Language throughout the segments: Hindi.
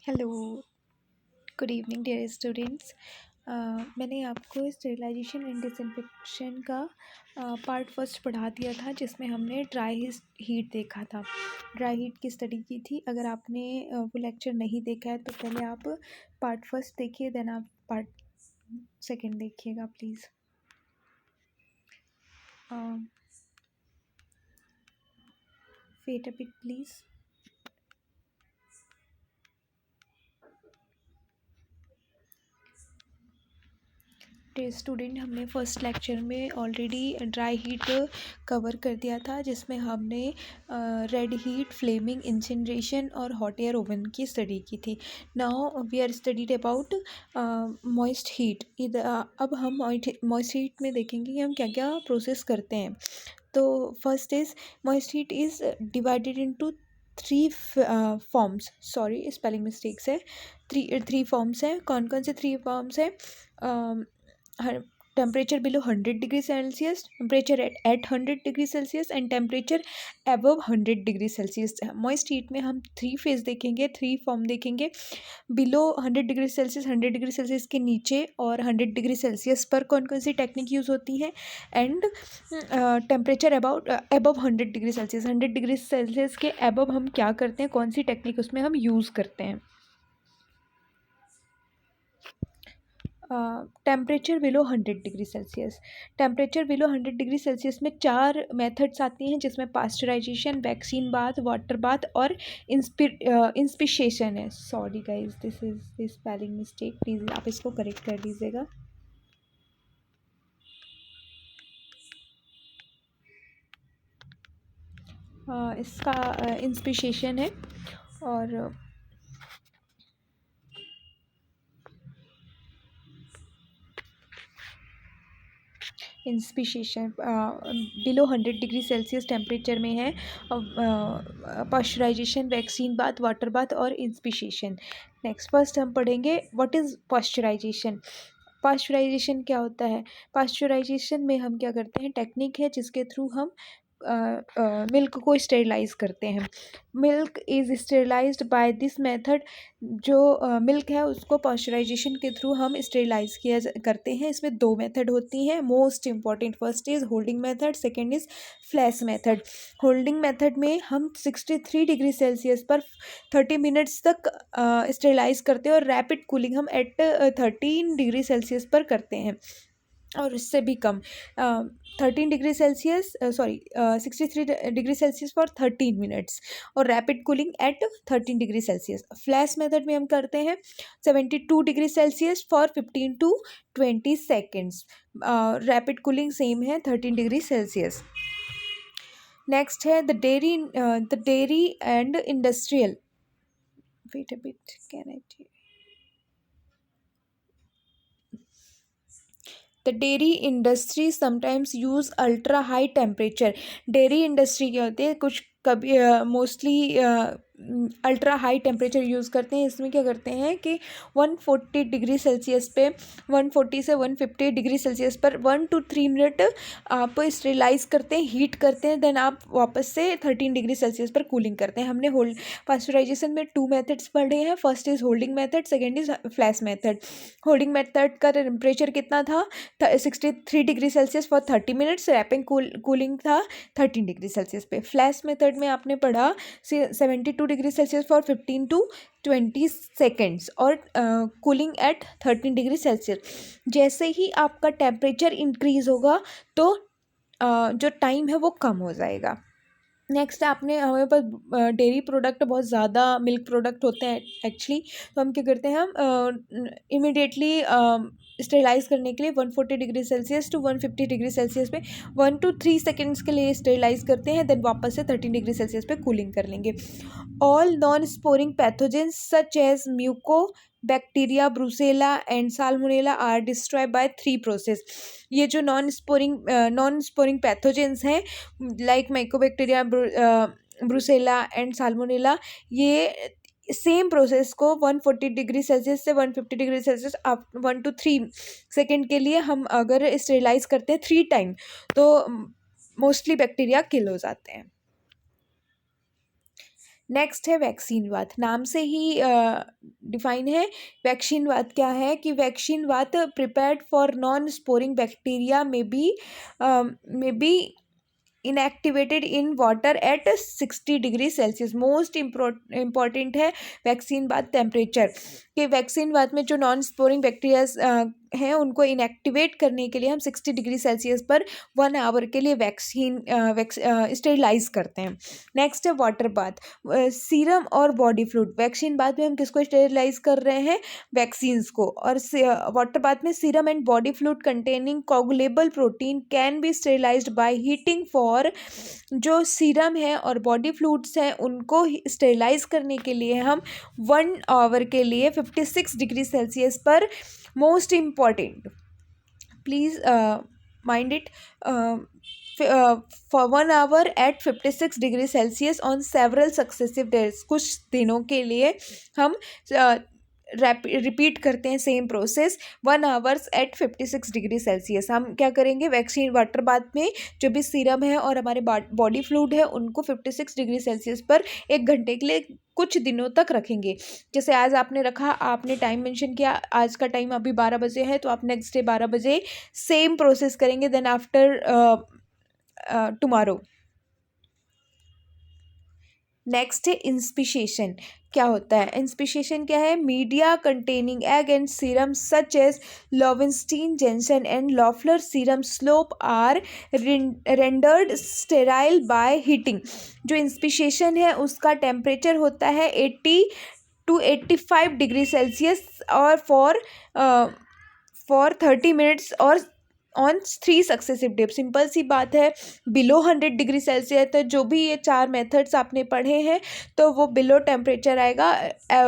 Hello, good evening dear students. मैंने आपको स्टेरिलाइजेशन एंड डिसइंफेक्शन का पार्ट फर्स्ट पढ़ा दिया था, जिसमें हमने ड्राई हीट देखा था। ड्राई हीट की स्टडी की थी। अगर आपने वो लेक्चर नहीं देखा है तो पहले आप पार्ट फर्स्ट देखिए, देन आप पार्ट सेकंड देखिएगा please. Wait a bit please. Student, हमने फर्स्ट लेक्चर में ऑलरेडी ड्राई हीट कवर कर दिया था, जिसमें हमने रेड हीट, फ्लेमिंग, इंसिनरेशन और हॉट एयर ओवन की स्टडी की थी। Now we are studied about moist heat. अब हम मॉइस्ट हीट में देखेंगे कि हम क्या क्या प्रोसेस करते हैं। तो first is moist heat is divided into three forms. Sorry, spelling mistakes है। थ्री फॉर्म्स हैं। कौन कौन से थ्री फॉर्म्स हैं? Temperature below 100 degree Celsius, temperature at 100 degree Celsius and temperature above 100 degree Celsius. Moist heat में हम थ्री फेज देखेंगे, थ्री फॉर्म देखेंगे। Below 100 degree Celsius, 100 degree Celsius के नीचे और 100 डिग्री सेल्सियस पर कौन कौन सी टेक्निक यूज़ होती हैं। And temperature above 100 degree Celsius, 100 degree Celsius के अबव हम क्या करते हैं, कौन सी टेक्निक उसमें हम यूज़ करते हैं। Temperature below 100 degree Celsius. Temperature below 100 degree Celsius में चार मेथड्स आती हैं, जिसमें pasteurisation, vaccine bath, water bath और इंस्पिशेशन है। Sorry guys, this is the spelling mistake, please आप इसको करेक्ट कर दीजिएगा। इसका इंस्पिशेशन है और inspissation below 100 degree Celsius temperature में है। Pasteurisation, vaccine bath, water bath और इंस्पिशेशन। नेक्स्ट फर्स्ट हम पढ़ेंगे व्हाट इज़ पास्चराइजेशन। पास्चराइजेशन क्या होता है? पास्चराइजेशन में हम क्या करते हैं, टेक्निक है जिसके थ्रू हम मिल्क को स्टेरिलाइज करते हैं। Milk is sterilised by this method. जो मिल्क है उसको पास्चराइजेशन के थ्रू हम स्टेरिलाइज करते हैं। इसमें दो मेथड होती हैं, most important. First is holding method, second is flash method. Holding method में हम 63 डिग्री सेल्सियस पर 30 मिनट्स तक स्टेरिलाइज करते हैं और रैपिड कूलिंग हम एट 13 डिग्री सेल्सियस पर करते हैं, और इससे भी कम 13 degree Celsius 63 degree Celsius for 13 minutes और rapid cooling at 13 degree Celsius. Flash method में हम करते हैं 72 degree Celsius for 15 to 20 seconds. Rapid cooling same है 13 डिग्री सेल्सियस। नेक्स्ट है the dairy and industrial. Wait a bit, can I the dairy industry sometimes use ultra high temperature. Dairy industry क्या होती है, कुछ कभी mostly ultra high temperature use करते हैं। इसमें क्या करते हैं कि 140 डिग्री सेल्सियस पे 140 से 150 डिग्री सेल्सियस पर 1 to 3 मिनट आप स्टेरिलाइज करते हैं, हीट करते हैं, देन आप वापस से 13 डिग्री सेल्सियस पर कूलिंग करते हैं। हमने पास्चराइजेशन में टू मेथड्स पढ़े हैं। First is holding method, second is flash method. Holding method का टेम्परेचर कितना था? 63 degree Celsius for 30 minutes. Rapid cooling था 13 डिग्री सेल्सियस पे। फ्लैश मेथड में आपने पढ़ा 72 degree Celsius for 15 to 20 seconds और कूलिंग एट 13 डिग्री सेल्सियस। जैसे ही आपका टेम्परेचर इंक्रीज़ होगा तो जो टाइम है वो कम हो जाएगा। नेक्स्ट आपने हमारे पास डेयरी प्रोडक्ट बहुत ज़्यादा, मिल्क प्रोडक्ट होते हैं एक्चुअली, तो हम क्या करते हैं, हम इमिडिएटली स्टेरिलाइज करने के लिए 140 degree Celsius to 150 degree Celsius पे 1 to 3 सेकेंड्स के लिए स्टेरिलाइज करते हैं, देन वापस से 13 डिग्री सेल्सियस पे कूलिंग कर लेंगे। All non sporing pathogens such as mycobacteria, Brucella and Salmonella are destroy by three process. ये जो नॉन स्पोरिंग पैथोजेंस हैं like mycobacteria, Brucella and Salmonella, ये सेम प्रोसेस को 140 डिग्री सेल्सियस से 150 डिग्री सेल्सियस आप 1 to 3 सेकेंड के लिए हम अगर स्टेरिलाइज करते हैं 3 टाइम तो मोस्टली बैक्टीरिया किल हो जाते हैं। नेक्स्ट है वैक्सीन वात। नाम से ही डिफाइन है। वैक्सीन वात क्या है कि vaccine what prepared for non sporing bacteria में be inactivated in water at 60 degree Celsius. Most important है वैक्सीन बाद टेम्परेचर कि वैक्सीन बाद में जो नॉन स्पोरिंग बैक्टीरियाज हैं उनको इनएक्टिवेट करने के लिए हम 60 डिग्री सेल्सियस पर 1 आवर के लिए वैक्सीन स्टेरिलाइज करते हैं। नेक्स्ट है वाटर बाथ। सीरम और बॉडी फ्लूइड। वैक्सीन बाथ में हम किसको स्टेरिलाइज कर रहे हैं? वैक्सीन्स को। और वाटर बाथ में serum and body fluid containing coagulable protein can be sterilised by heating for. जो सीरम है और बॉडी फ्लूइड्स हैं उनको स्टेरिलाइज करने के लिए हम 1 आवर के लिए 56 डिग्री सेल्सियस पर, most important please mind it, for 1 hour at 56 degree Celsius on several successive days. कुछ दिनों के लिए हम रिपीट करते हैं same process 1 hours at 56 degree Celsius. हम क्या करेंगे? वैक्सीन वाटर बाथ में जो भी सीरम है और हमारे बॉडी फ्लूइड है उनको 56 डिग्री सेल्सियस पर 1 घंटे के लिए कुछ दिनों तक रखेंगे। जैसे आज आपने रखा, आपने टाइम मेंशन किया, आज का टाइम अभी 12 बजे है तो आप नेक्स्ट डे 12 बजे सेम प्रोसेस करेंगे। Then after tomorrow. नेक्स्ट है इंस्पिशेशन। क्या होता है? इंस्पिशेशन क्या है? Media containing egg and serum such as Lowenstein, Jensen and Loeffler serum slope are rendered sterile by heating. जो इंस्पिशेशन है उसका टेम्परेचर होता है 80 to 85 डिग्री सेल्सियस और फॉर 30 मिनट्स और ऑन 3 सक्सेसिव डेज। सिंपल सी बात है, बिलो 100 डिग्री सेल्सियस है। जो भी ये 4 मेथड्स आपने पढ़े हैं तो वो बिलो टेम्परेचर आएगा,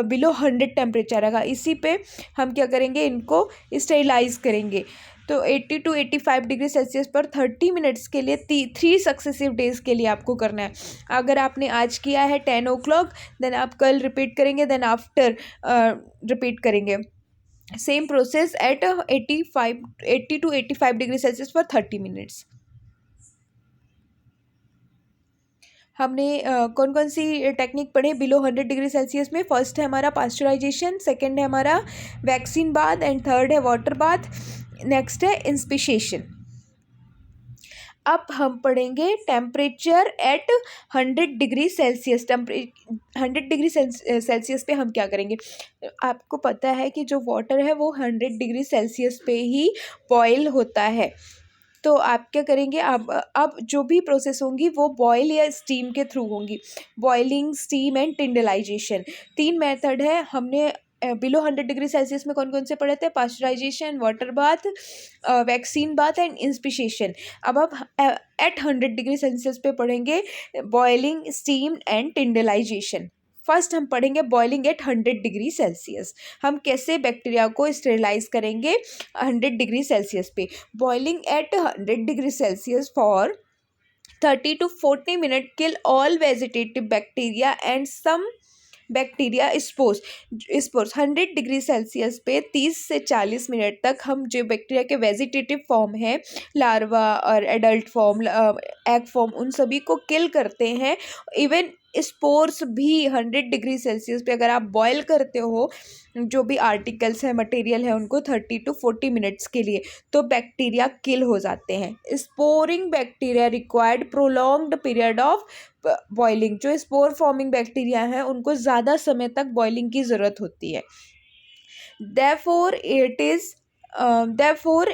बिलो 100 टेम्परेचर आएगा। इसी पे हम क्या करेंगे? इनको स्टेरिलाइज करेंगे। तो 80 to 85 डिग्री सेल्सियस पर 30 मिनट्स के लिए 3 सक्सेसिव डेज के लिए आपको करना है। अगर आपने आज किया है 10 o'clock, देन आप कल रिपीट करेंगे, देन आफ्टर रिपीट करेंगे same process at 80 to 85 degree Celsius for 30 minutes. हमने कौन कौन सी टेक्निक पढ़े बिलो 100 डिग्री सेल्सियस में? फर्स्ट है हमारा पास्चराइजेशन, सेकंड है हमारा वैक्सीन बाथ एंड थर्ड है वाटर बाथ। नेक्स्ट है इंस्पिशेशन। अब हम पढ़ेंगे temperature at 100 degree Celsius. 100 degree Celsius पे हम क्या करेंगे? आपको पता है कि जो वाटर है वो 100 डिग्री सेल्सियस पे ही बॉयल होता है। तो आप क्या करेंगे? अब जो भी प्रोसेस होंगी वो बॉयल या स्टीम के थ्रू होंगी। बॉइलिंग, स्टीम एंड टिंडलाइजेशन 3 मेथड है। हमने बिलो 100 डिग्री सेल्सियस में कौन कौन से पढ़े थे? Pasteurisation, water bath, vaccine bath and inspissation. अब एट 100 डिग्री सेल्सियस पे पढ़ेंगे boiling, steam and tyndallisation. First हम पढ़ेंगे बॉइलिंग एट 100 डिग्री सेल्सियस। हम कैसे बैक्टीरिया को स्टेरिलाइज करेंगे 100 डिग्री सेल्सियस पे? Boiling at 100 degree Celsius for 30 to 40 minute kill all vegetative bacteria and some bacteria spores. 100 degree Celsius पे 30 से 40 मिनट तक हम जो बैक्टीरिया के वेजिटेटिव फॉर्म है, लार्वा और एडल्ट फॉर्म, एग फॉर्म, उन सभी को किल करते हैं। इवन स्पोर्स भी 100 डिग्री सेल्सियस पे अगर आप बॉयल करते हो जो भी आर्टिकल्स है, मटेरियल है, उनको 30 to 40 मिनट्स के लिए, तो बैक्टीरिया किल हो जाते हैं। Sporing bacteria required prolonged period of boiling. जो स्पोर फॉर्मिंग बैक्टीरिया हैं उनको ज़्यादा समय तक बॉइलिंग की ज़रूरत होती है। Therefore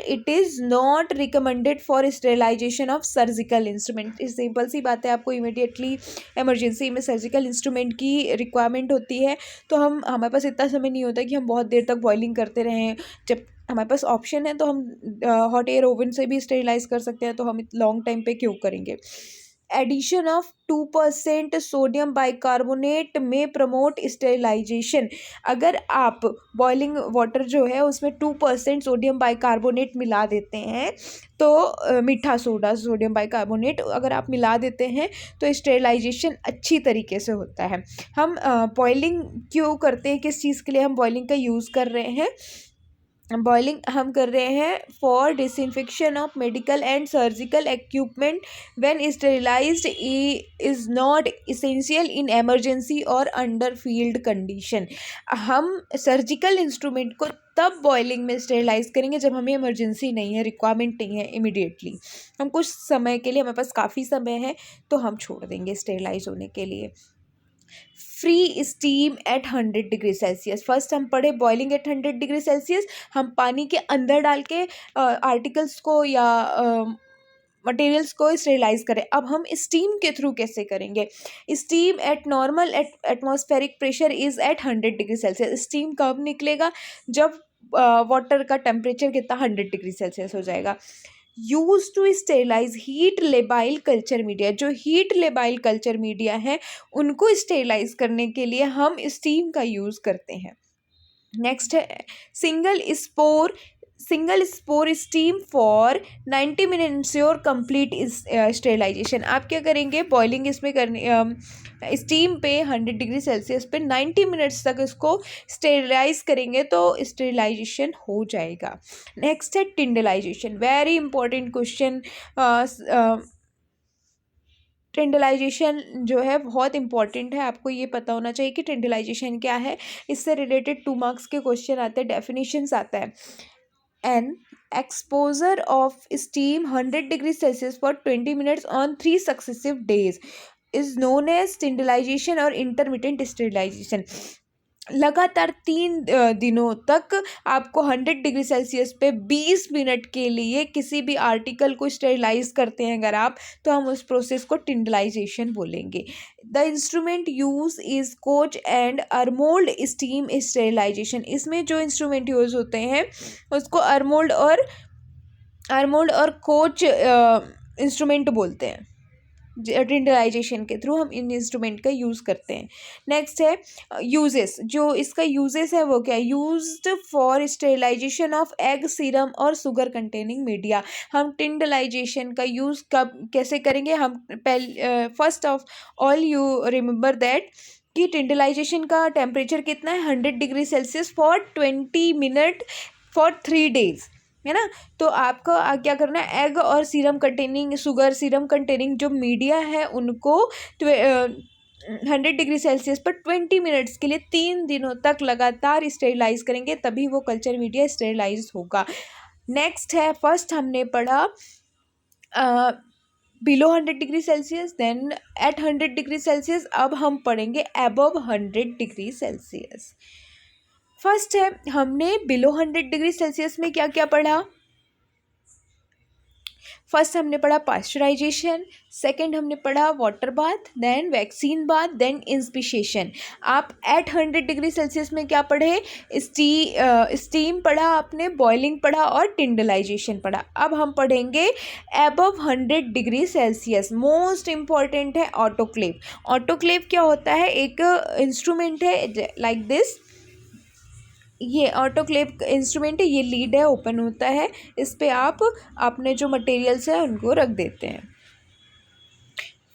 it is not recommended for sterilization of surgical instrument। इस सिंपल सी बात है, आपको इमीडिएटली इमरजेंसी में सर्जिकल इंस्ट्रूमेंट की रिक्वायरमेंट होती है। तो हमारे पास इतना समय नहीं होता कि हम बहुत देर तक बॉइलिंग करते रहें। जब हमारे पास ऑप्शन है तो हम हॉट एयर ओवन से भी स्टेरिलाइज कर सकते हैं, तो हम लॉन्ग टाइम पे क्यों करेंगे? एडिशन ऑफ 2% सोडियम बाइकार्बोनेट में प्रमोट स्टेरिलाइजेशन। अगर आप बॉइलिंग वाटर जो है उसमें 2% सोडियम बाइकार्बोनेट मिला देते हैं तो मीठा सोडा, सोडियम बाइकार्बोनेट अगर आप मिला देते हैं तो स्टेरिलाइजेशन अच्छी तरीके से होता है। हम बॉइलिंग क्यों करते हैं? किस चीज़ के लिए हम बॉइलिंग का यूज़ कर रहे हैं? बॉइलिंग हम कर रहे हैं for disinfection of medical and surgical equipment when sterilised is not essential in emergency और अंडर फील्ड कंडीशन। हम सर्जिकल इंस्ट्रूमेंट को तब बॉइलिंग में स्टेरिलाइज करेंगे जब हमें इमरजेंसी नहीं है, रिक्वायरमेंट नहीं है इमिडिएटली। हम कुछ समय के लिए, हमारे पास काफ़ी समय है तो हम छोड़ देंगे स्टेरिलाइज होने के लिए। Free steam eight 100 degree Celsius. First हम पढ़े बॉइलिंग एट 100 डिग्री सेल्सियस। हम पानी के अंदर डाल के आर्टिकल्स को या मटेरियल्स को स्टेरिलाइज करें। अब हम स्टीम के थ्रू कैसे करेंगे? Steam at normal atmospheric pressure is at 100 degree Celsius. Steam कब निकलेगा? जब वाटर का टेम्परेचर कितना 100 डिग्री सेल्सियस हो जाएगा। Use to sterilise heat labile culture media. जो हीट लेबाइल कल्चर मीडिया है उनको स्टेरिलाइज करने के लिए हम स्टीम का यूज़ करते हैं। नेक्स्ट है single spore steam for 90 minute ensure complete sterilisation. आप क्या करेंगे? बॉइलिंग इसमें करनी, स्टीम पे 100 डिग्री सेल्सियस पे 90 मिनट्स तक इसको स्टेरिलाइज करेंगे तो स्टेरिलाइजेशन हो जाएगा। नेक्स्ट है टिंडलाइजेशन, वेरी इंपॉर्टेंट क्वेश्चन। टिंडलाइजेशन जो है बहुत इंपॉर्टेंट है, आपको ये पता होना चाहिए कि टिंडलाइजेशन क्या है। इससे रिलेटेड 2 मार्क्स के क्वेश्चन आते हैं, डेफिनेशंस आता है। An exposure of steam 100 degree Celsius for 20 minutes on 3 successive days is known as tyndallisation और इंटरमिटेंट स्टेरिलाइजेशन। लगातार 3 दिनों तक आपको 100 डिग्री सेल्सियस पे 20 मिनट के लिए किसी भी आर्टिकल को स्टेरिलाइज करते हैं अगर आप, तो हम उस प्रोसेस को टिंडलाइजेशन बोलेंगे। The instrument use is Koch and Arnold steam sterilisation. इसमें जो इंस्ट्रूमेंट यूज होते हैं उसको अरमोल्ड और कोच इंस्ट्रूमेंट बोलते हैं। टिंडलाइजेशन के थ्रू हम इन इंस्ट्रूमेंट का यूज़ करते हैं। नेक्स्ट है यूजेस। जो इसका यूजेस है वो क्या है? Used for sterilisation of egg serum और शुगर कंटेनिंग मीडिया। हम टिंडलाइजेशन का यूज़ कब कैसे करेंगे? हम first of all you remember that कि टिंडलाइजेशन का टेम्परेचर कितना है? 100 degree Celsius for 20 minute for 3 days, है ना। तो आपको क्या करना है? एग और serum containing, sugar serum containing जो मीडिया है उनको 100 डिग्री सेल्सियस पर 20 मिनट्स के लिए 3 दिनों तक लगातार स्टेरिलाइज करेंगे, तभी वो कल्चर मीडिया स्टेरिलाइज होगा। नेक्स्ट है, फर्स्ट हमने पढ़ा below 100 degree Celsius, then at 100 degree Celsius. अब हम पढ़ेंगे अबव 100 डिग्री सेल्सियस। फर्स्ट है, हमने बिलो 100 डिग्री सेल्सियस में क्या क्या पढ़ा? फर्स्ट हमने पढ़ा पास्चराइजेशन, सेकंड हमने पढ़ा water bath, then vaccine bath, then inspissation. आप एट 100 डिग्री सेल्सियस में क्या पढ़े? स्टीम पढ़ा आपने, बॉइलिंग पढ़ा और टिंडलाइजेशन पढ़ा। अब हम पढ़ेंगे above 100 degree Celsius. Most important है ऑटोक्लेव। ऑटोक्लेव क्या होता है? एक इंस्ट्रूमेंट है लाइक दिस। ये ऑटोक्लेव इंस्ट्रूमेंट है, ये लीड है, ओपन होता है, इस पे आप अपने जो मटेरियल्स है उनको रख देते हैं।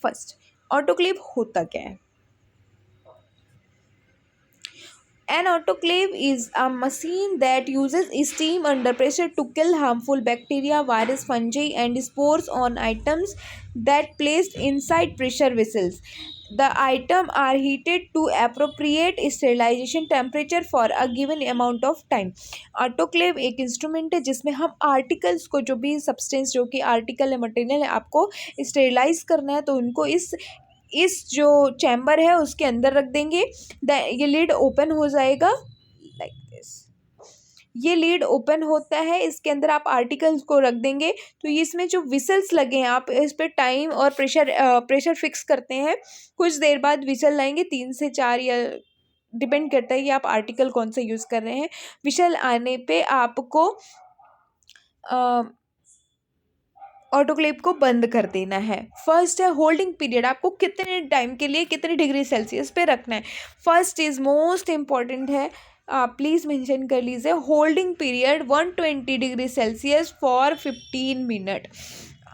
फर्स्ट, ऑटोक्लेव होता क्या है? An autoclave is a machine that uses steam under pressure to kill harmful bacteria, virus, fungi, and spores on items that placed inside pressure vessels. The items are heated to appropriate sterilization temperature for a given amount of time. Autoclave एक इंस्ट्रूमेंट है जिसमें हम आर्टिकल्स को, जो भी सब्सटेंस जो कि आर्टिकल है, मटेरियल है, आपको स्टेरिलाइज करना है तो उनको इस जो चैम्बर है उसके अंदर रख देंगे। ये लीड ओपन हो जाएगा लाइक दिस। ये लीड ओपन होता है, इसके अंदर आप आर्टिकल्स को रख देंगे तो इसमें जो विसल्स लगे हैं, आप इस पर टाइम और प्रेशर फिक्स करते हैं। कुछ देर बाद विसल आएंगे, 3 से 4 या डिपेंड करता है कि आप आर्टिकल कौन सा यूज़ कर रहे हैं। विसल आने पे आपको ऑटोक्लेव को बंद कर देना है। फर्स्ट है होल्डिंग पीरियड, आपको कितने टाइम के लिए कितने डिग्री सेल्सियस पे रखना है। फर्स्ट इज मोस्ट इम्पॉर्टेंट है, प्लीज़ मेंशन कर लीजिए। Holding period 120 degree Celsius for 15 minute.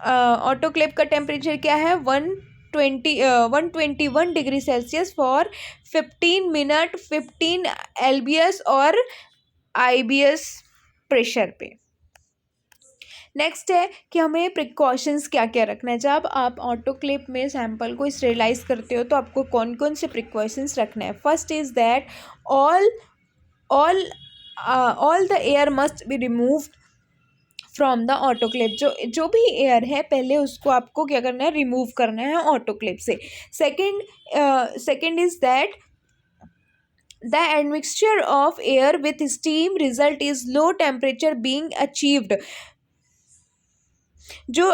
Autoclave का टेम्परेचर क्या है? 121 degree Celsius for 15 minute, 15 LBS और IBS प्रेशर पे। नेक्स्ट है कि हमें प्रिकॉशंस क्या क्या रखना है। जब आप ऑटोक्लेव में सैंपल को स्टेरिलाइज करते हो तो आपको कौन कौन से प्रिकॉशंस रखना है। First is that all all all the air must be removed from the autoclave. जो भी एयर है पहले उसको आपको क्या करना है, रिमूव करना है ऑटोक्लेव से। Second is that the admixture of air with steam result is low temperature being achieved। जो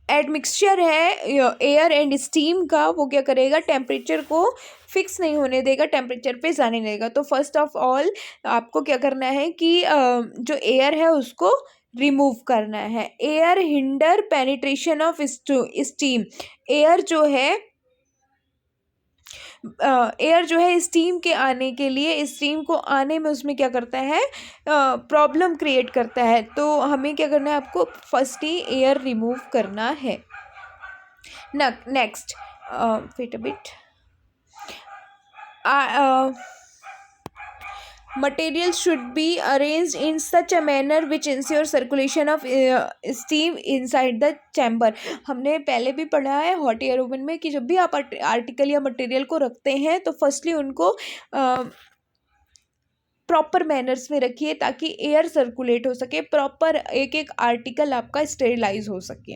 एडमिक्सचर है एयर एंड स्टीम का वो क्या करेगा, टेम्परेचर को फिक्स नहीं होने देगा, टेम्परेचर पे जाने नहीं देगा। तो फर्स्ट ऑफ ऑल आपको क्या करना है कि जो एयर है उसको रिमूव करना है। Air hinder penetration of steam. Air जो है स्टीम के आने के लिए, स्टीम को आने में उसमें क्या करता है, प्रॉब्लम क्रिएट करता है। तो हमें क्या करना है, आपको फर्स्ट ही एयर रिमूव करना है। Next wait a bit, materials should be arranged in such a manner which ensure circulation of steam inside the chamber। हमने पहले भी पढ़ा है हॉट एयर ओवन में कि जब भी आप आर्टिकल या मटेरियल को रखते हैं तो फर्स्टली उनको प्रॉपर मैनर्स में रखिए ताकि एयर सर्कुलेट हो सके, प्रॉपर एक एक आर्टिकल आपका स्टेरिलाइज हो सके।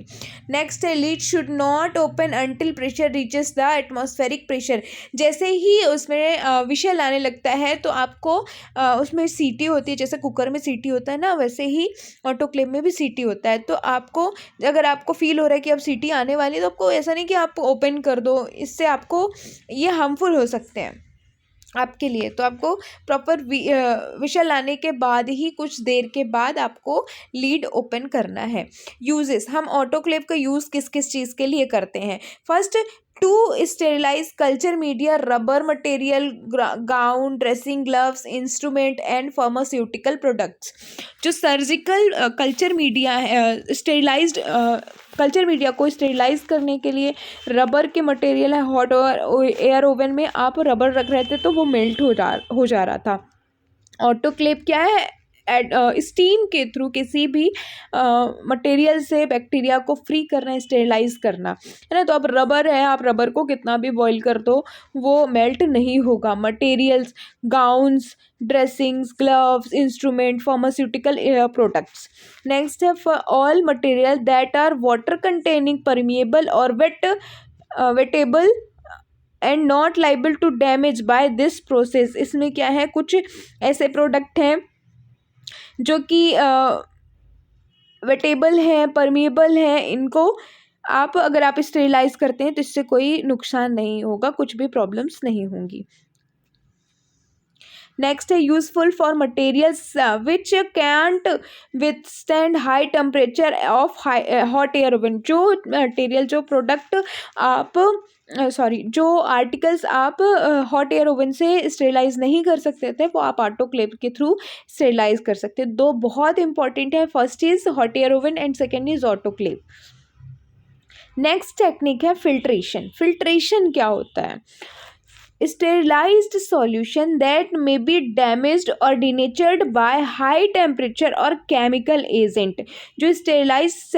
नेक्स्ट है lead should not open until pressure reaches the atmospheric pressure. जैसे ही उसमें विशल आने लगता है तो आपको उसमें सीटी होती है, जैसे कुकर में सीटी होता है ना, वैसे ही ऑटोक्लेव में भी सीटी होता है। तो आपको अगर आपको फील हो रहा है कि अब सीटी आने वाली है तो आपको ऐसा नहीं कि आप ओपन कर दो, इससे आपको ये हार्मफुल हो सकते हैं आपके लिए। तो आपको प्रॉपर विशल आने के बाद ही कुछ देर के बाद आपको लीड ओपन करना है। यूजेस, हम ऑटोक्लेव का यूज़ किस किस चीज़ के लिए करते हैं। First, to sterilise culture media, rubber material, gown, dressing gloves, instrument and pharmaceutical products. जो सर्जिकल कल्चर मीडिया है, स्टेरिलाइज्ड कल्चर मीडिया को स्टेरिलाइज करने के लिए रबर के मटेरियल है। हॉट एयर ओवन में आप रबर रख रहे थे तो वो मेल्ट हो जा रहा था। ऑटोक्लेव क्या है, स्टीम के थ्रू किसी भी मटेरियल से बैक्टीरिया को फ्री करना, स्टेरिलाइज करना है ना। तो अब रबर है, आप रबर को कितना भी बॉईल कर दो वो मेल्ट नहीं होगा। Materials, gowns, dressings, gloves, instrument, pharmaceutical products. Next है for all material that are water containing, permeable और wettable and not liable to damage by this process. इसमें क्या है, कुछ ऐसे प्रोडक्ट हैं जो कि वेटेबल हैं, परमिएबल हैं, इनको अगर आप स्टेरिलाइज करते हैं तो इससे कोई नुकसान नहीं होगा, कुछ भी प्रॉब्लम्स नहीं होंगी। नेक्स्ट है useful for materials which can't withstand high temperature of hot air oven. जो मटेरियल, जो प्रोडक्ट आप जो आर्टिकल्स आप हॉट एयर ओवन से स्टेरिलाइज नहीं कर सकते थे वो आप ऑटोक्लेव के थ्रू स्टेरिलाइज कर सकते हैं। दो बहुत इंपॉर्टेंट है, first is hot air oven and second is autoclave. Next technique है फिल्ट्रेशन। फिल्ट्रेशन क्या होता है, sterilized solution that may be damaged or denatured by high temperature और chemical agent। जो sterilized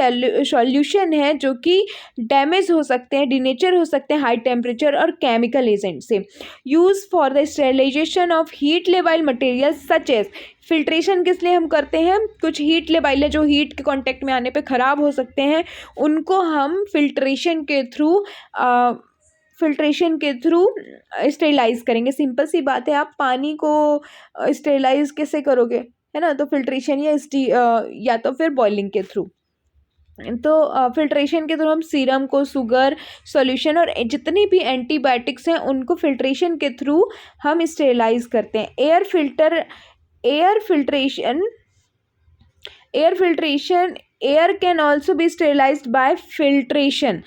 solution है जो कि डैमेज हो सकते हैं, डिनेचर हो सकते हैं हाई टेम्परेचर और केमिकल एजेंट से। Use for the sterilisation of heat labile material such as. Filtration किस लिए हम करते हैं, कुछ हीट लेबाइल है जो हीट के कांटेक्ट में आने पे ख़राब हो सकते हैं, उनको हम फिल्ट्रेशन के थ्रू स्टेरिलाइज करेंगे। सिंपल सी बात है, आप पानी को स्टेरिलाइज कैसे करोगे, है ना, तो फिल्ट्रेशन या तो फिर बॉइलिंग के थ्रू। तो फिल्ट्रेशन के थ्रू हम सीरम को, शुगर सॉल्यूशन और जितनी भी एंटीबायोटिक्स हैं उनको फिल्ट्रेशन के थ्रू हम स्टेरिलाइज करते हैं। Air can also be sterilised bye filtration.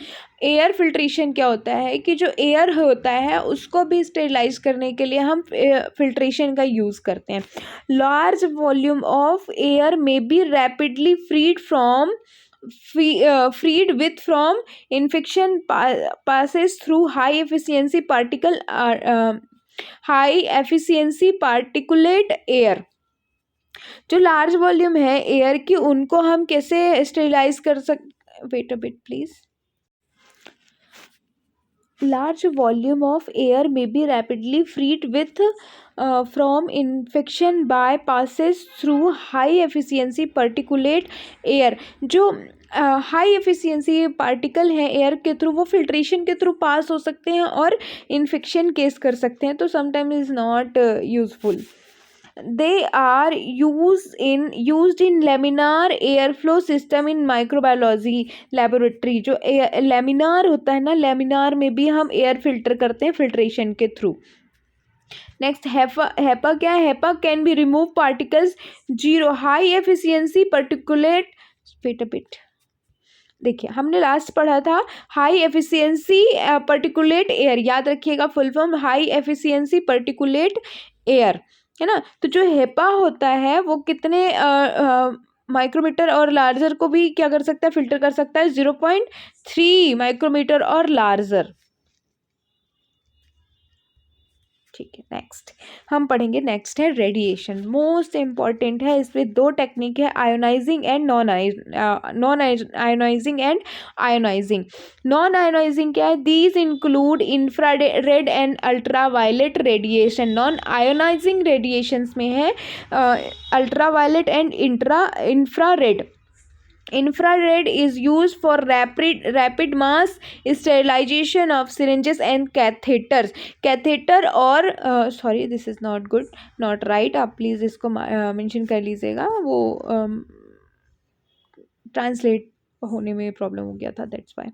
Air filtration क्या होता है कि जो एयर होता है उसको भी स्टेरिलाइज करने के लिए हम फिल्ट्रेशन का यूज़ करते हैं। लार्ज वॉल्यूम ऑफ एयर में be rapidly freed with from infection passes through high efficiency particulate air। जो लार्ज वॉल्यूम है एयर की उनको हम कैसे स्टेरिलाइज कर wait a bit please. Large volume of air may be rapidly freed with from infection by passes through high efficiency particulate air। जो हाई एफिशिएंसी पार्टिकल हैं एयर के थ्रू वो फिल्ट्रेशन के थ्रू पास हो सकते हैं और इन्फेक्शन केस कर सकते हैं, तो sometime is not useful. they are used in laminar airflow system in microbiology laboratory। जो laminar होता है ना, laminar में भी हम एयर फिल्टर करते हैं फिल्ट्रेशन के थ्रू। नेक्स्ट HEPA क्या है? HEPA can be remove particles zero high efficiency particulate. Wait a bit, देखिए हमने लास्ट पढ़ा था हाई एफिशिएंसी पर्टिकुलेट एयर, याद रखिएगा full form high efficiency particulate air, है ना। तो जो हेपा होता है वो कितने माइक्रोमीटर और लार्जर को भी क्या कर सकता है? फिल्टर कर सकता है 0.3 माइक्रोमीटर और लार्जर। ठीक है, नेक्स्ट हम पढ़ेंगे, नेक्स्ट है रेडिएशन, मोस्ट इम्पॉर्टेंट है। इसमें दो टेक्निक है, ionising and non ionising and ionising. Non ionising क्या है? These include infrared and ultraviolet radiation. Non ionising radiations में है ultraviolet and infrared. Infrared is used for rapid mass sterilization of syringes and catheters। Catheter और sorry this is not good, not right, आप प्लीज़ इसको मेंशन कर लीजिएगा, वो ट्रांसलेट होने में प्रॉब्लम हो गया था, दैट्स वाई।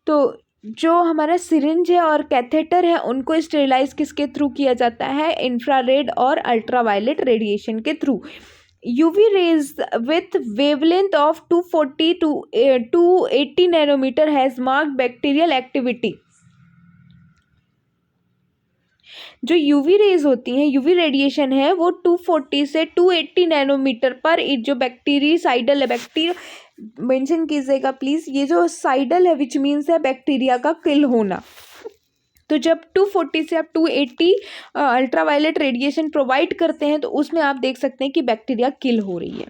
तो जो हमारा सिरिंज है और कैथेटर है उनको स्टेरिलाइज किसके थ्रू किया जाता है? इंफ्रारेड और अल्ट्रावायलेट रेडिएशन के through. UV rays with wavelength of 240 to 280 nanometer has marked bacterial activity। जो यूवी रेज होती हैं, यूवी रेडिएशन है वो 240 से 280 नैनोमीटर पर जो बैक्टीरियासाइडल है, बैक्टीरिया मेंशन कीजिएगा प्लीज, ये जो साइडल है विच मीन्स है बैक्टीरिया का किल होना। तो जब 240 से आप 280 अल्ट्रावायलेट रेडिएशन प्रोवाइड करते हैं तो उसमें आप देख सकते हैं कि बैक्टीरिया किल हो रही है।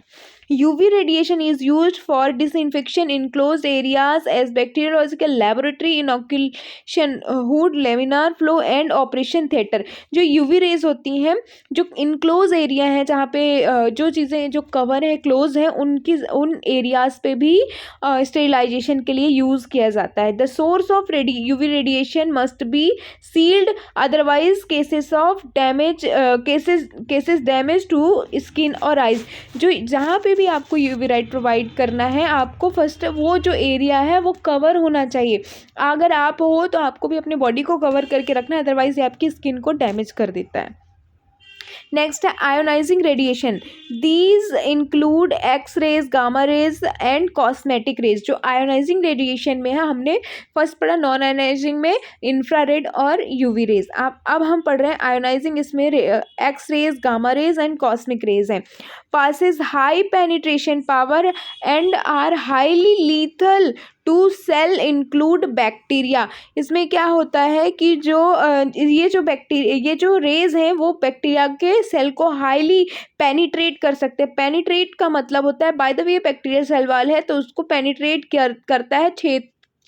UV radiation is used for disinfection in closed areas as bacteriological laboratory inoculation hood laminar flow and operation theater। जो UV rays होती हैं जो इनक्लोज एरिया है जहाँ पे जो चीज़ें जो कवर है क्लोज है उन एरियाज पे भी स्टेरिलाइजेशन के लिए यूज़ किया जाता है। The source of UV radiation must be sealed otherwise cases of damage cases damage to skin और आइज। जो जहाँ पे भी आपको यूवी लाइट प्रोवाइड करना है आपको फर्स्ट वो जो एरिया है वो कवर होना चाहिए। अगर आप हो तो आपको भी अपने बॉडी को कवर करके रखना है, अदरवाइज ये आपकी स्किन को डैमेज कर देता है। नेक्स्ट है ionising radiation. These include X rays, gamma rays and cosmetic rays. जो आयोनाइजिंग रेडिएशन में है हमने फर्स्ट पढ़ा, नॉन आयोनाइजिंग में इंफ्रारेड और यूवी रेज। अब हम पढ़ रहे हैं आयोनाइजिंग, इसमें X rays, gamma rays and cosmic rays हैं। Passes high penetration power and are highly lethal to cell include bacteria. इसमें क्या होता है कि जो ये जो रेज हैं वो बैक्टीरिया के सेल को हाईली पेनिट्रेट कर सकते हैं। पेनिट्रेट का मतलब होता है, by the way bacteria cell wall है तो उसको पेनिट्रेट करता है,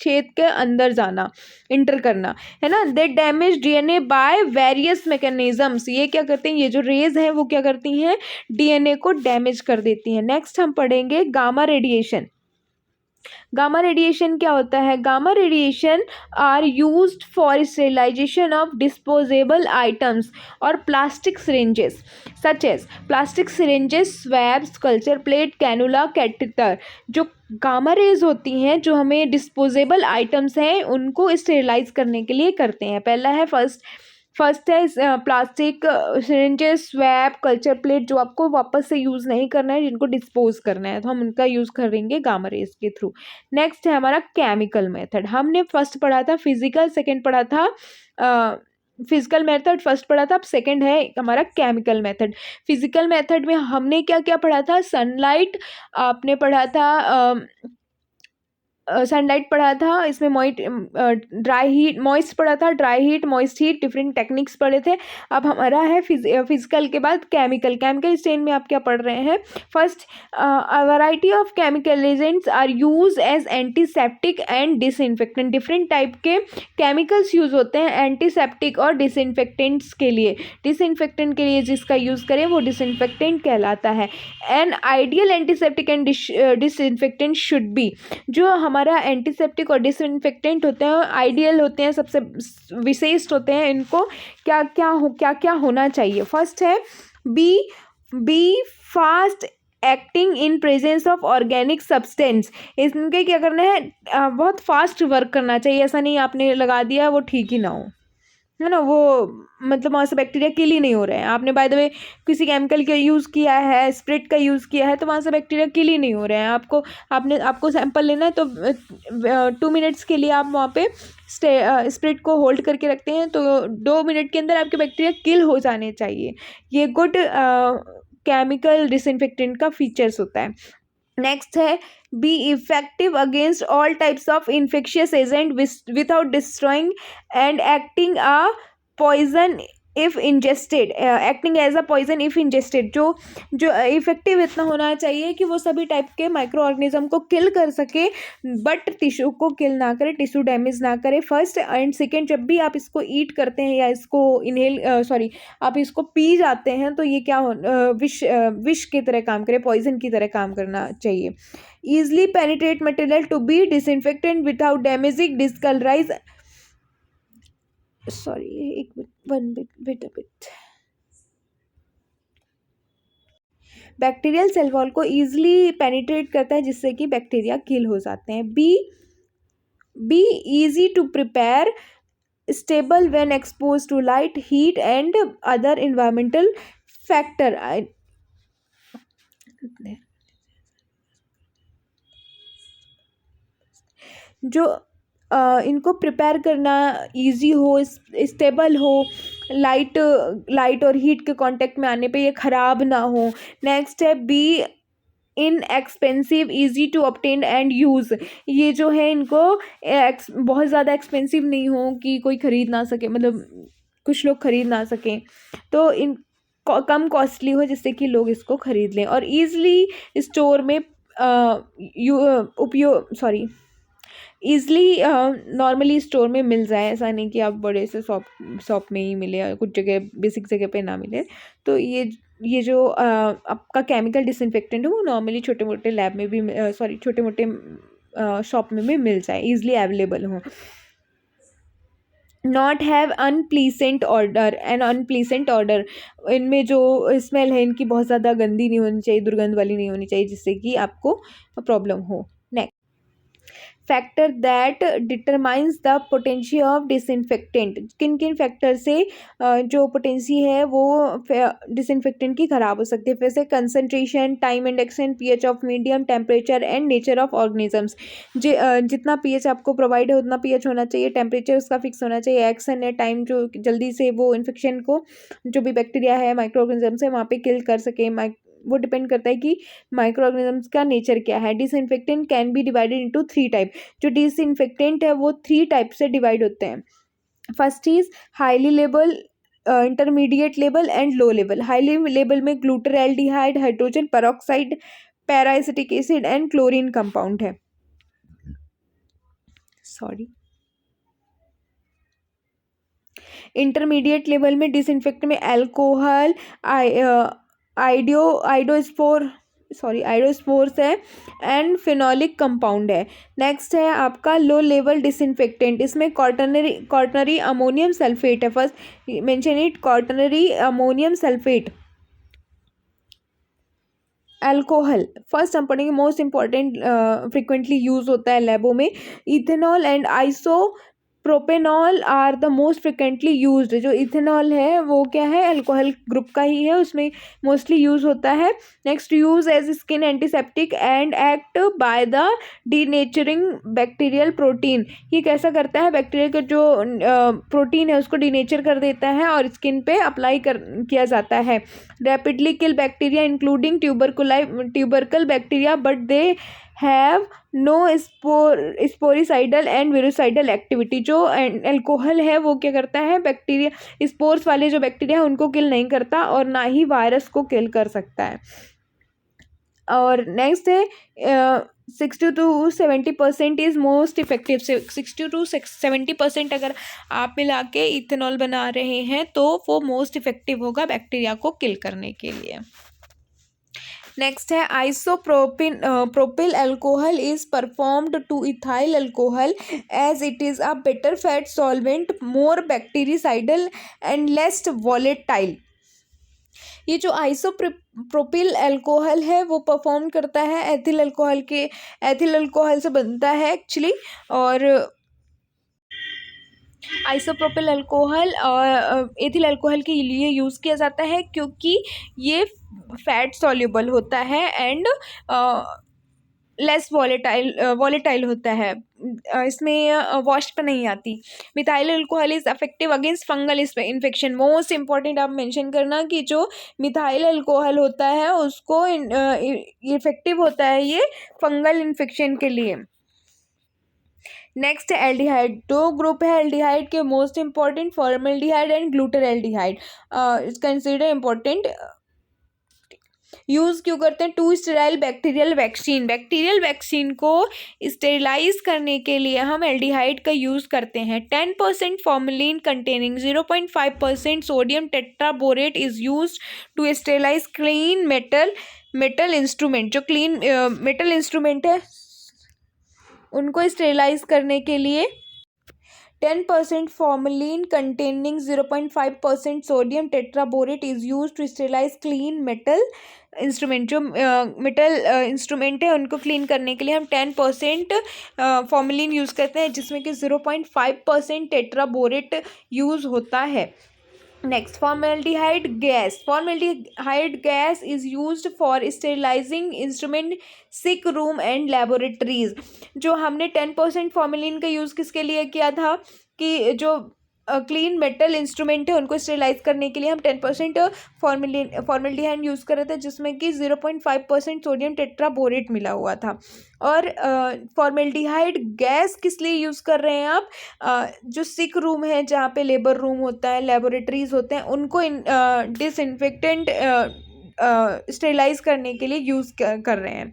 छेद के अंदर जाना, इंटर करना, है ना। They damage DNA by various mechanisms. ये क्या करते हैं, ये जो रेज हैं वो क्या करती हैं, DNA को डैमेज कर देती हैं। नेक्स्ट हम पढ़ेंगे गामा रेडिएशन। गामा रेडिएशन क्या होता है? Gamma radiation are used for sterilisation of disposable items और plastic syringes such as plastic syringes, swabs, culture plate, cannula, catheter. जो गामा रेज होती हैं जो हमें डिस्पोजेबल आइटम्स हैं उनको स्टेरिलाइज करने के लिए करते हैं। पहला है फर्स्ट है plastic syringes, swab, culture plate जो आपको वापस से यूज़ नहीं करना है, जिनको डिस्पोज करना है, तो हम उनका यूज़ करेंगे गामा रेज के थ्रू। नेक्स्ट है हमारा केमिकल मेथड। हमने फर्स्ट पढ़ा था फिजिकल, सेकंड पढ़ा था फिजिकल मेथड फर्स्ट पढ़ा था, अब सेकंड है हमारा केमिकल मेथड। फिजिकल मेथड में हमने क्या क्या पढ़ा था? सनलाइट, आपने पढ़ा था सनलाइट पढ़ा था, इसमें ड्राई हीट मॉइस्ट पढ़ा था, dry heat, moist heat, different techniques पढ़े थे। अब हमारा है फिजिकल के बाद केमिकल स्ट्रेन में आप क्या पढ़ रहे हैं। First, variety of chemical agents are use as antiseptic and disinfectant. Different type के केमिकल्स यूज होते हैं एंटीसेप्टिक और डिसइंफेक्टेंट्स के लिए। डिसइंफेक्टेंट के लिए जिसका यूज़ करें वो डिसइंफेक्टेंट कहलाता है। An ideal antiseptic and disinfectant should be, जो हमारा एंटीसेप्टिक और डिसइंफेक्टेंट होते हैं आइडियल होते हैं, सबसे विशिष्ट होते हैं, इनको क्या क्या होना चाहिए। फर्स्ट है be fast acting in presence of organic substance. इनके क्या करना है, बहुत फास्ट वर्क करना चाहिए। ऐसा नहीं आपने लगा दिया वो ठीक ही ना हो, है ना, वो मतलब वहाँ से बैक्टीरिया किल ही नहीं हो रहे हैं। आपने बाय द वे किसी केमिकल का यूज़ किया है, स्प्रिट का यूज़ किया है, तो वहाँ से बैक्टीरिया किल ही नहीं हो रहे हैं। आपको सैंपल लेना है तो 2 मिनट्स के लिए आप वहाँ पे स्प्रिट को होल्ड करके रखते हैं, तो 2 मिनट के अंदर आपके बैक्टीरिया किल हो जाने चाहिए। ये गुड केमिकल डिसइंफेक्टेंट का फीचर्स होता है। नेक्स्ट है be effective against all types of infectious agent without destroying and acting a poison if ingested, acting as a poison if ingested. जो इफेक्टिव इतना होना चाहिए कि वो सभी टाइप के माइक्रो ऑर्गेनिज्म को किल कर सके, बट टिश्यू को किल ना करे, टिश्यू डैमेज ना करे। फर्स्ट एंड सेकेंड, जब भी आप इसको ईट करते हैं या इसको आप इसको पी जाते हैं तो ये क्या विष की तरह काम करे, पॉइजन की तरह काम करना चाहिए। Easily penetrate material to be disinfectant without damaging discolourise, bacterial cell wall को ईजिली पेनिट्रेट करता है जिससे कि बैक्टीरिया किल हो जाते हैं। Be easy to prepare, stable when expose to light, heat and other environmental factor. जो इनको प्रिपेयर करना इजी हो, स्टेबल हो, लाइट और हीट के कांटेक्ट में आने पे ये ख़राब ना हो। नेक्स्ट है be inexpensive, easy to obtain and use. ये जो है इनको बहुत ज़्यादा एक्सपेंसिव नहीं हो कि कोई ख़रीद ना सके, मतलब कुछ लोग ख़रीद ना सकें, तो इन कम कॉस्टली हो जिससे कि लोग इसको ख़रीद लें, और ईज़िली स्टोर में ईज़िली नॉर्मली स्टोर में मिल जाए। ऐसा नहीं कि आप बड़े से शॉप में ही मिले, कुछ जगह बेसिक जगह पे ना मिले। तो ये जो आपका केमिकल डिसइंफेक्टेंट है वो नॉर्मली छोटे मोटे लैब में भी छोटे मोटे शॉप में भी मिल जाए, ईजिली अवेलेबल हो। Not have unpleasant order and unpleasant order, इनमें जो स्मेल है इनकी बहुत ज़्यादा गंदी नहीं होनी चाहिए, दुर्गंध वाली नहीं होनी चाहिए जिससे कि आपको प्रॉब्लम हो। Next, factor that determines the potency of disinfectant. किन किन फैक्टर से जो पोटेंसी है वो डिसइंफेक्टेंट की ख़राब हो सकती है। जैसे concentration, time and extent, pH of medium, temperature and nature of organisms. जितना पीएच आपको प्रोवाइड है उतना पीएच होना चाहिए, टेम्परेचर उसका फिक्स होना चाहिए, एक्शन है टाइम जो जल्दी से वो इन्फेक्शन को, जो भी बैक्टीरिया है माइक्रो ऑर्गेनिजम्स है वहाँ पे किल कर सके। वो डिपेंड करता है कि माइक्रो ऑर्गेनिजम्स का नेचर क्या है। Disinfectant can be divided into 3 type. जो डिसइंफेक्टेंट है वो 3 टाइप से डिवाइड होते हैं। First is highly level, intermediate level and low level. Highly level में glutaraldehyde, hydrogen peroxide, peracetic acid and chlorine compound है। इंटरमीडिएट लेवल में डिसइंफेक्टेंट में अल्कोहल, आइडोस्पोर्स है एंड फिनोलिक कंपाउंड है। नेक्स्ट है आपका लो लेवल डिसइंफेक्टेंट, इसमें क्वार्टनरी अमोनियम सल्फेट है। First mention it, quaternary ammonium sulphate. Alcohol first हम पढ़ेंगे, मोस्ट इंपॉर्टेंट, फ्रिक्वेंटली यूज होता है लैबों में। Ethanol and propanol are the most frequently used. जो इथेनॉल है वो क्या है, अल्कोहल ग्रुप का ही है, उसमें मोस्टली यूज होता है। Next, use as skin antiseptic and act by the denaturing bacterial protein. ये कैसा करता है, बैक्टीरिया का जो प्रोटीन है उसको डीनेचर कर देता है और स्किन पे अप्लाई किया जाता है। Rapidly kill bacteria including tubercle bacteria but they have no sporicidal and virucidal activity. जो अल्कोहल है वो क्या करता है, बैक्टीरिया स्पोर्स वाले जो बैक्टीरिया है उनको किल नहीं करता और ना ही वायरस को किल कर सकता है। और नेक्स्ट है 60 to 70% is most effective. 60 to 70% अगर आप मिला के इथेनॉल बना रहे हैं तो वो मोस्ट इफेक्टिव होगा बैक्टीरिया को किल करने के लिए। नेक्स्ट है propyl alcohol is performed to ethyl alcohol as it is a better fat solvent, more bactericidal and less volatile. ये जो आइसोप्रोपिल अल्कोहल है वो परफॉर्म करता है एथिल अल्कोहल से बनता है एक्चुअली। और आइसोप्रोपिल अल्कोहल और एथिल अल्कोहल के लिए यूज़ किया जाता है क्योंकि ये फैट सॉल्युबल होता है एंड लेस वॉलेटाइल होता है। इसमें वॉश नहीं आती। Methyl alcohol is effective against fungal infection. Most important आप मेंशन करना कि जो मिथाइल अल्कोहल होता है उसको इफेक्टिव होता है ये फंगल इन्फेक्शन के लिए। नेक्स्ट है एल्डिहाइड। दो ग्रुप है एल्डिहाइड के most important, formaldehyde and glutaraldehyde. Consider important. Use क्यों करते हैं, to sterile bacterial vaccine. Bacterial vaccine को स्टेरिलाइज करने के लिए हम एल्डिहाइड का यूज़ करते हैं। 10% formalin containing 0.5% sodium tetraborate is use to sterilise clean metal instrument. जो क्लीन मेटल इंस्ट्रूमेंट है उनको स्टेरिलाइज करने के लिए 10% formalin containing 0.5% sodium tetraborate is used to sterilize clean metal instrument. जो मेटल इंस्ट्रूमेंट है उनको क्लीन करने के लिए हम 10% फॉर्मेलिन यूज़ करते हैं जिसमें कि 0.5% टेट्राबोरेट यूज़ होता है। Next formaldehyde gas. Formaldehyde gas is used for sterilising instrument, sick room and laboratories. जो हमने 10% फॉर्मेलिन का यूज़ किसके लिए किया था कि जो क्लीन मेटल इंस्ट्रूमेंट है उनको स्टेरिलाइज करने के लिए हम 10% फॉर्मेल्डिहाइड यूज़ कर रहे थे जिसमें कि 0.5% सोडियम टेट्राबोरेट मिला हुआ था। और फॉर्मेल्डिहाइड गैस किस लिए यूज़ कर रहे हैं आप, जो सिक रूम है जहाँ पे लेबर रूम होता है, लेबोरेटरीज होते हैं, उनको डिसइंफेक्टेंट स्टेरिलाइज करने के लिए यूज़ कर रहे हैं।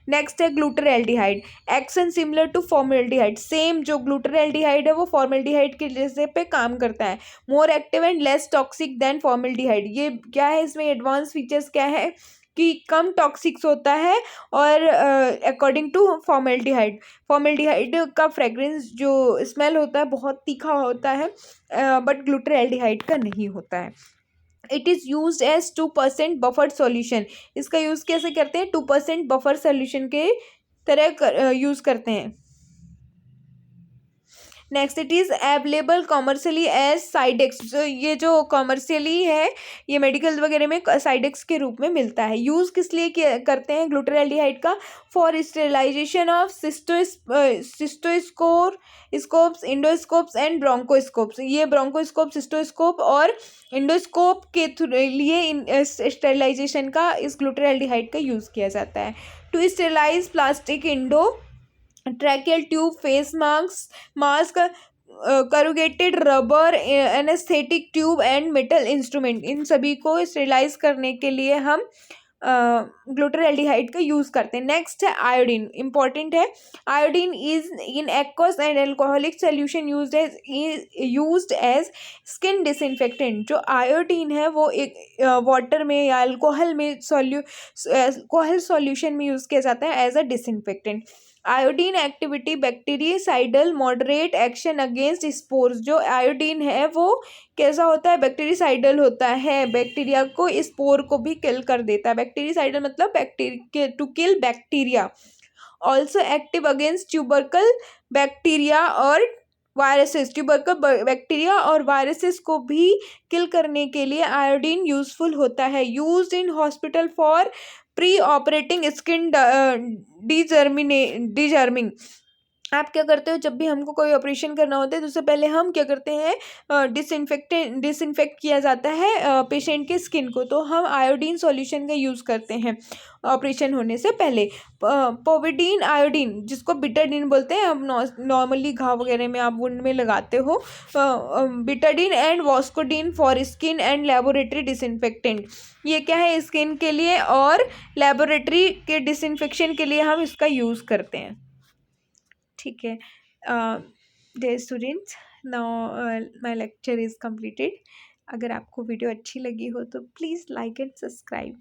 नेक्स्ट है glutaraldehyde. Action similar to formaldehyde. Same जो ग्लूटाराल्डिहाइड है वो फॉर्मेल्डिहाइड के जैसे पे काम करता है। More active and less toxic than formaldehyde. ये क्या है, इसमें एडवांस फीचर्स क्या है कि कम टॉक्सिक्स होता है और अकॉर्डिंग टू फॉर्मेल्डिहाइड का फ्रेगरेंस जो स्मेल होता है बहुत तीखा होता है, बट ग्लूटाराल्डिहाइड का नहीं होता है। It is use as 2% buffer solution. इसका यूज़ कैसे करते हैं, 2% बफर सॉल्यूशन के तरह यूज़ करते हैं। Next it is available commercially as Cidex. जो ये जो कॉमर्शियली है ये मेडिकल वगैरह में साइडेक्स के रूप में मिलता है। यूज़ किस लिए करते हैं ग्लूटाराल्डिहाइड का, फॉर स्टेरिलाइजेशन ऑफ सिस्टोस्कोप्स, इंडोस्कोप्स एंड ब्रोंकोस्कोप्स। ये ब्रोंकोस्कोप, सिस्टोस्कोप और इंडोस्कोप के लिए स्टेरिलाइजेशन का इस ग्लूटाराल्डिहाइड का यूज़ किया जाता है। To sterilise plastic tracheal tube, face mask, corrugated rubber, anaesthetic tube and metal instrument, इन सभी को स्टेरिलाइज करने के लिए हम ग्लूटाराल्डिहाइड का यूज़ करते हैं। नेक्स्ट है आयोडीन। इंपॉर्टेंट है। Iodine is in aqueous and alcoholic solution used as skin disinfectant. जो आयोडीन है वो एक वाटर में या अल्कोहल सॉल्यूशन में यूज़ किया जाता है as a disinfectant. Iodine activity bactericidal, moderate action against spores. जो आयोडीन है वो कैसा होता है, बैक्टीरियासाइडल होता है, बैक्टीरिया को स्पोर को भी किल कर देता है। बैक्टीरियासाइडल मतलब bacteria, to kill bacteria. Also active against tubercle bacteria और वायरसेस। ट्यूबरकल बैक्टीरिया और वायरसेस को भी किल करने के लिए आयोडीन यूजफुल होता है। Used in hospital for pre operating skin degerming. आप क्या करते हो, जब भी हमको कोई ऑपरेशन करना होता है तो उससे पहले हम क्या करते हैं, डिसइंफेक्ट किया जाता है पेशेंट के स्किन को, तो हम आयोडीन सॉल्यूशन का यूज़ करते हैं ऑपरेशन होने से पहले। पोविडीन आयोडीन, जिसको बिटाडीन बोलते हैं, हम नॉर्मली घाव वगैरह में आप वुंड में लगाते हो। Betadine and Wescodyne for skin and laboratory disinfectant, ये क्या है, स्किन के लिए और लेबोरेटरी के डिसइंफेक्शन के लिए हम इसका यूज़ करते हैं। ठीक है, dear students, now my lecture is completed. अगर आपको वीडियो अच्छी लगी हो तो प्लीज़ लाइक एंड सब्सक्राइब।